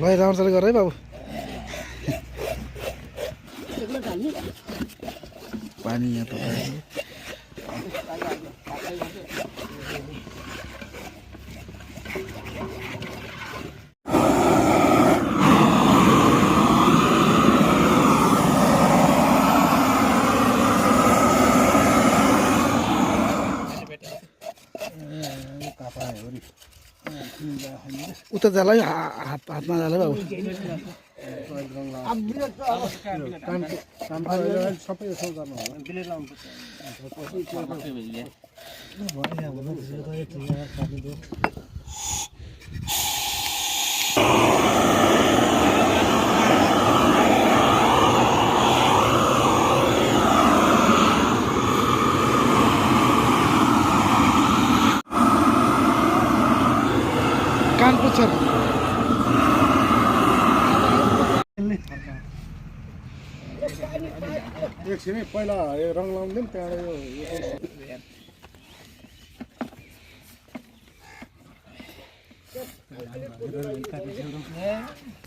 भाइ राम्रोसँग गर है बाबु पानी यहाँ त उता जाला हातमा जाला बाबु सबै यसो गर्नु कान पुच्छर एकछिनै पहिला रङ लाउँदैन त्यहाँबाट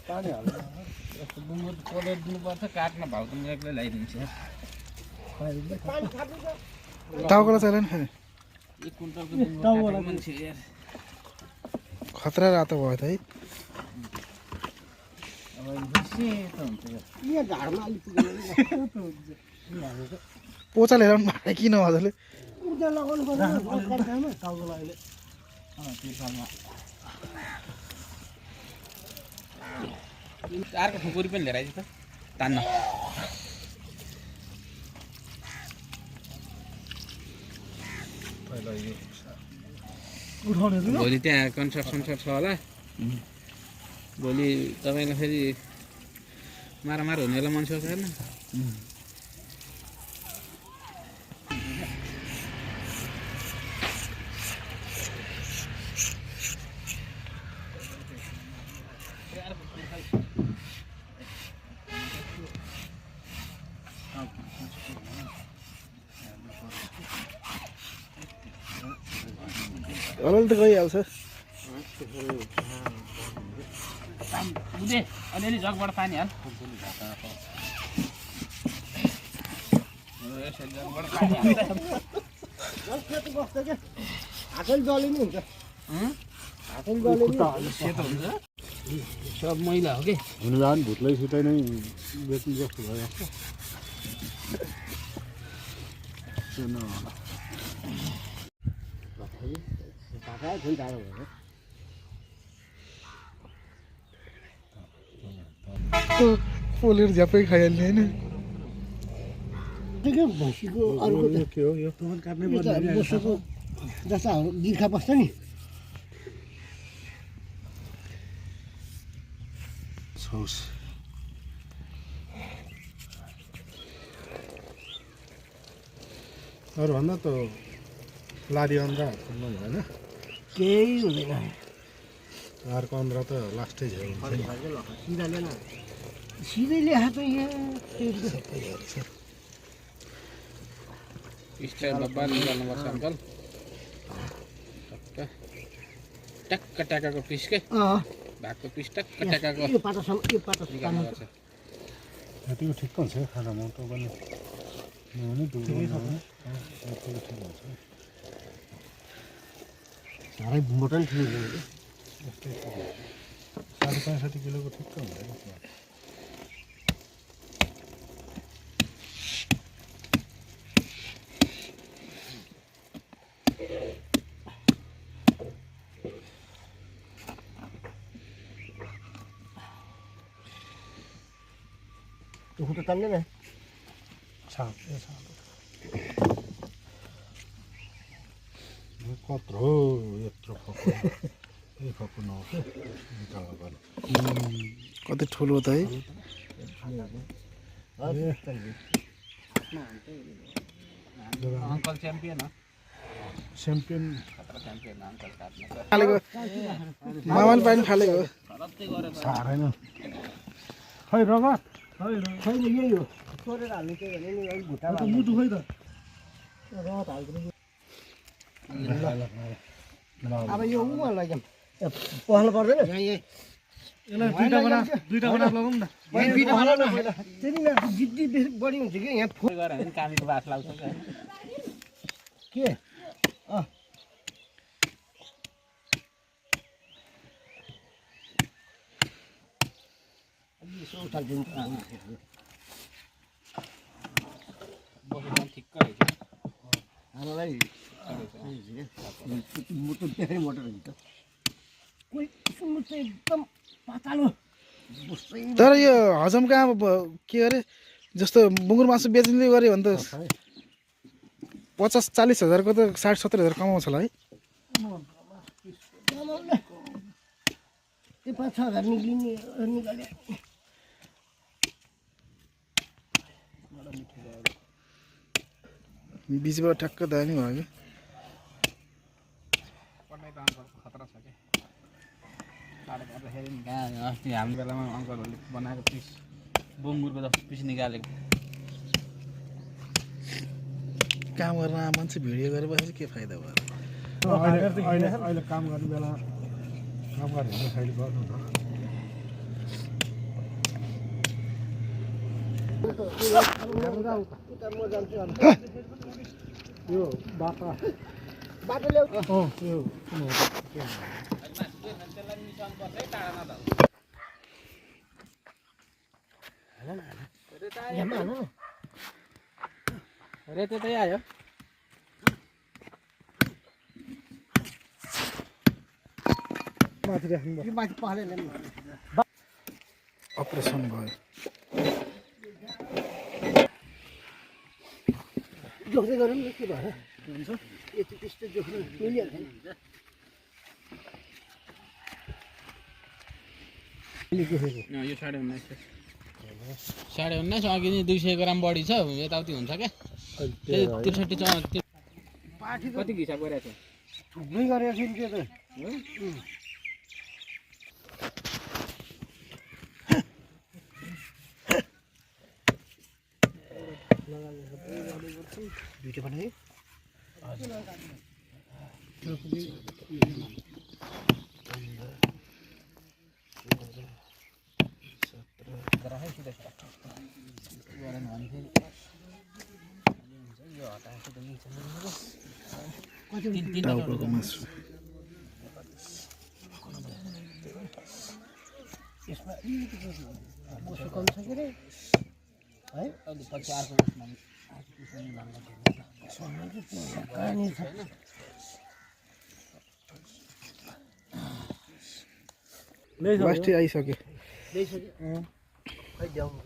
पानी हाल्नु दिनुपर्छ काट्न भाउ त म एक्लै ल्याइदिन्छु टाउकोलाई चाहिएन फेरि एक कुन्टलको मान्छे यार खतरा रातो भयो त है पोचा लिएर आउनु भएको किन हजुरले अर्को खुकुरी पनि लिएर आइज त तान्न भोलि त्यहाँ कन्स्ट्रक्सन छ होला भोलि तपाईँलाई फेरि मारामार हुने बेला मान्छे छैन अलिअलि त गइहाल्छ अलिअलि जगबाट पानी हाल सब मैला हो कि हुनु जानु भुत्लै सुत्दै नै बेच्नु जस्तो भयो पोलेर झ्यापै खाइहाल्ने होइन भैँसीको अर्को के हो यो काट्नै बसेको जस्ता गिर्खा बस्छ नि अरूभन्दा त लादी अन्ध्रा होइन केही हुँदैन अर्को अन्ध्रा त लास्टै झ्याउ सिधै ल्याएको त यहाँ स्टाइलमा बार्नु गर्नुपर्छ अङ्कल टक्क टाकाको पिस के भागको पिस टक्क टाकाको यो पातासम्म यो पाता निकाल्नुपर्छ यतिको ठिक हुन्छ खानामा त पनि साह्रै मोटन ठुलो 65 किलोको ठिक हुन्छ त्यो खुट्टा तान्दैन कत्रो यत्रो खप्पु यही खप्पु नआउँछ कति ठुलो त है अङ्कल च्याम्पियन हो च्याम्पियन अङ्कल काट्नु फालेको मामाले पानी फालेको साह्रै न खै रगत छैन यही हो छोडेर हाल्ने के भने नि अलिक भुट्टा मुटु खै त रगत हालिदिनु अब यो उमा लैजाउँ पहल पर्दैन दुईटा बना लगाउँ न दुईटा बनाउन पहिला त्यही न जिद्दी बेसी बढी हुन्छ कि यहाँ फोन गरेर भने कामीको बास लाउँछ के यसो उठाल्दिनु बसेर ठिक्क रहेछ हामीलाई मोटर त्यही मोटर हुन्छ कोही किसिमको चाहिँ एकदम पातलो बस्दै तर यो हजम कहाँ के अरे जस्तो बुङ्गुर मासु बेच्ने गऱ्यो भने त 50-40 हजारको त 60-70 हजार कमाउँछ होला है त्यो 5-6 हजार निकाले बिचबाट ठ्याक्क दानी भयो कि पढ्नै त अङ्कलको खतरा छ क्या साह्रो गर्दाखेरि नि कहाँ अस्ति हाम्रो बेलामा अङ्कलहरूले बनाएको पिस बुङ्गुरको जस्तो पिस निकालेको काम गर्न मान्छे भिडियो गरेर बसेपछि के फाइदा भयो अहिले काम गर्ने बेला काम गर्ने छैन गर्नु न यो बाटा ल्याउ यो त्यसलाई मिसाउनु पर्छ है टाढामा त रेते त आयो माथि राख्नु यो माथि पहले ल्याउनु अपरेसन भयो जोख्दै गरौँ न के भएर हुन्छ यति त्यस्तो जोख्नु मिलिहाल्छ नि यो 19.5 अघि नि 200 ग्राम बढी छ यताउति हुन्छ क्या 63 कति हिसाब गरिरहेको छ दुई गरेको छु नि त्यो त भिडियो बनायो टाउको मासु यसमा मोसो कम छ के रे है अहिले पछि अर्को उसमा कहानी छ लास्ट आइसक्यो ल्याइसक्यो खै ल्याउनु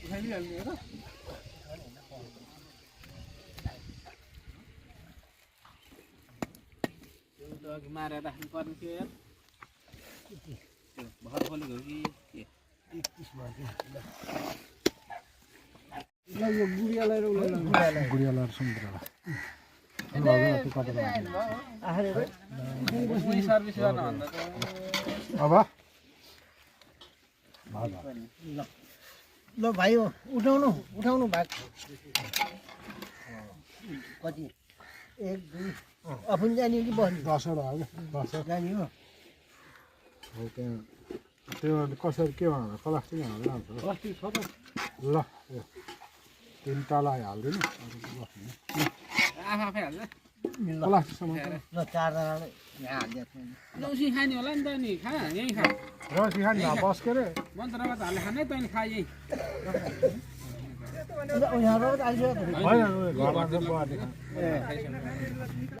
उठाइहाल्नु हो र अघि मारेर राख्नु पर्ने थियो यार त्यो भर खोलेको कि के 31 भयो ल यो बुढियालाई र उसलाई गुडियालाई समुद्रलाई सर्भिस गर्न भन्दा त अब ल भाइ हो उठाउनु भाग कति 1 2 आफू जाने कि बस्ने 10 वटा हो क्या 10 जाने हो हो त्यहाँ त्यो कसरी के भनेर कलास्टिक हालेर हाल्छ अस्ति छ त ल 3 तला हाल्दिनु आफै हाल्छ प्लास्टिकसम्म ल 4 जनाले यहाँ हालिदिएको लौसी खाने होला नि त नि खा यहीँ खा रसी खाने बस के अरे मन्त्रबाट हाल्ने खानै तैँले खा यहीँ यहाँ रोज आइसक्यो होइन घरमा चाहिँ